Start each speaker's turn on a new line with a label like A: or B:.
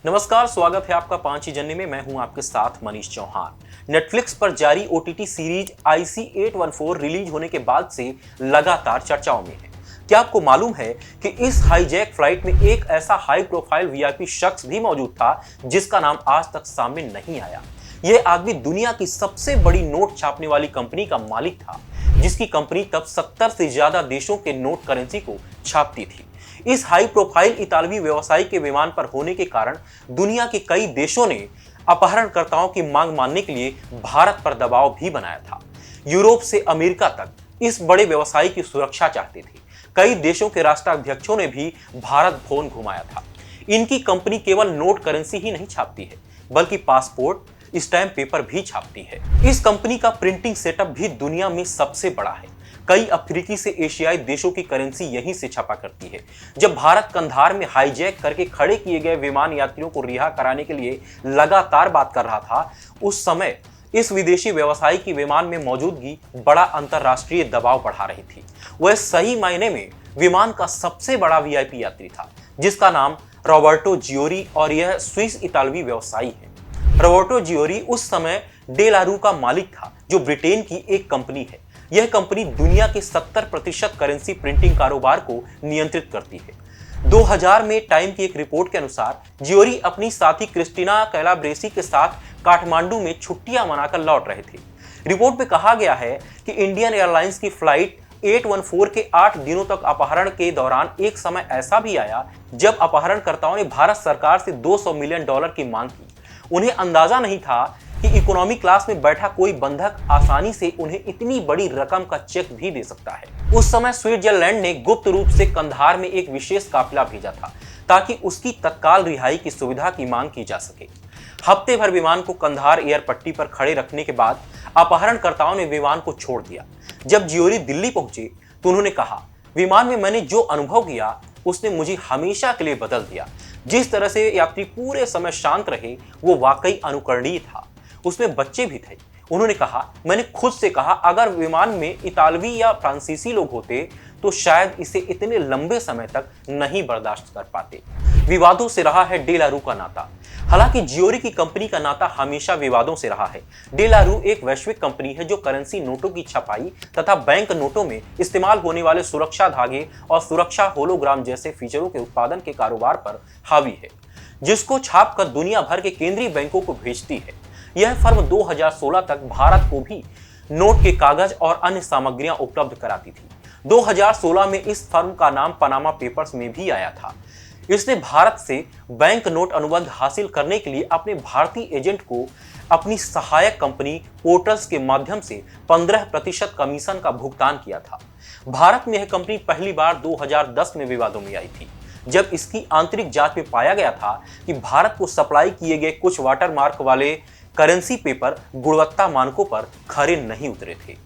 A: नमस्कार, स्वागत है आपका पांची जन्नी में। मैं हूं आपके साथ मनीष चौहान। नेटफ्लिक्स पर जारी ओटीटी सीरीज IC-814 रिलीज होने के बाद से लगातार चर्चाओं में है। क्या आपको मालूम है कि इस हाईजैक फ्लाइट में एक ऐसा हाई प्रोफाइल वीआईपी शख्स भी मौजूद था जिसका नाम आज तक सामने नहीं आया। यह आदमी दुनिया की सबसे बड़ी नोट छापने वाली कंपनी का मालिक था, जिसकी कंपनी तब 70 से ज्यादा देशों के नोट करेंसी को छापती थी। इस हाई प्रोफाइल इतालवी व्यवसायी के विमान पर होने के कारण दुनिया के कई देशों ने अपहरणकर्ताओं की मांग मानने के लिए भारत पर दबाव भी बनाया था। यूरोप से अमेरिका तक इस बड़े व्यवसायी की सुरक्षा चाहते थे। कई देशों के राष्ट्राध्यक्षों ने भी भारत फोन घुमाया था। इनकी कंपनी केवल नोट करेंसी ही नहीं छापती है, बल्कि पासपोर्ट, स्टैम्प पेपर भी छापती है। इस कंपनी का प्रिंटिंग सेटअप भी दुनिया में सबसे बड़ा है। कई अफ्रीकी से एशियाई देशों की करेंसी यहीं से छपा करती है। जब भारत कंधार में हाईजैक करके खड़े किए गए विमान यात्रियों को रिहा कराने के लिए लगातार बात कर रहा था, उस समय इस विदेशी व्यवसायी की विमान में मौजूदगी बड़ा अंतरराष्ट्रीय दबाव बढ़ा रही थी। वह सही मायने में विमान का सबसे बड़ा वीआईपी यात्री था, जिसका नाम रॉबर्टो जियोरी और यह स्विस इतालवी व्यवसायी है। रॉबर्टो जियोरी उस समय डेलारू का मालिक था, जो ब्रिटेन की एक कंपनी है। यह कंपनी दुनिया के 70% करेंसी प्रिंटिंग कारोबार को नियंत्रित करती है। 2000 में टाइम की एक रिपोर्ट के अनुसार जियोरी अपनी साथी क्रिस्टीना कैलाब्रेसी के साथ काठमांडू में छुट्टियां मनाकर लौट रहे थे। रिपोर्ट में कहा गया है कि इंडियन एयरलाइंस की फ्लाइट 814 के 8 दिनों तक अपहरण के दौरान एक समय ऐसा भी आया जब अपहरणकर्ताओं ने भारत सरकार से $200 मिलियन की मांग की। उन्हें अंदाजा नहीं था कि इकोनॉमी क्लास में बैठा कोई बंधक आसानी से उन्हें इतनी बड़ी रकम का चेक भी दे सकता है। उस समय स्विट्जरलैंड ने गुप्त रूप से कंधार में एक विशेष काफिला भेजा था, ताकि उसकी तत्काल रिहाई की सुविधा की मांग की जा सके। हफ्ते भर विमान को कंधार एयरपट्टी पर खड़े रखने के बाद अपहरणकर्ताओं ने विमान को छोड़ दिया। जब जियोरी दिल्ली पहुंचे तो उन्होंने कहा, विमान में मैंने जो अनुभव किया उसने मुझे हमेशा के लिए बदल दिया। जिस तरह से यात्री पूरे समय शांत रहे वो वाकई अनुकरणीय था। उसमें बच्चे भी थे। उन्होंने कहा, मैंने खुद से कहा अगर विमान में इतालवी या फ्रांसीसी लोग होते तो शायद इसे इतने लंबे समय तक नहीं बर्दाश्त कर पाते। विवादों से रहा है डेलारू का नाता। हालांकि जियोरी की कंपनी का नाता हमेशा विवादों से रहा है। डेलारू एक वैश्विक कंपनी है जो करेंसी नोटों की छपाई तथा बैंक नोटों में इस्तेमाल होने वाले सुरक्षा धागे और सुरक्षा होलोग्राम जैसे फीचरों के उत्पादन के कारोबार पर हावी है, जिसको छाप कर दुनिया भर के केंद्रीय बैंकों को भेजती है। यह फर्म 2016 तक भारत को भी नोट के कागज और अन्य सामग्रियां उपलब्ध कराती थी। 2016 में इस फर्म का नाम पनामा पेपर्स में भी आया था। इसने भारत से बैंक नोट अनुबंध हासिल करने के लिए अपने भारतीय एजेंट को अपनी सहायक कंपनी पोर्टल्स के माध्यम से 15% कमीशन का भुगतान किया था। भारत में यह कंपनी पहली बार 2010 में विवादों में आई थी, जब इसकी आंतरिक जांच में पाया गया था कि भारत को सप्लाई किए गए कुछ वाटरमार्क वाले करेंसी पेपर गुणवत्ता मानकों पर खरे नहीं उतरे थे।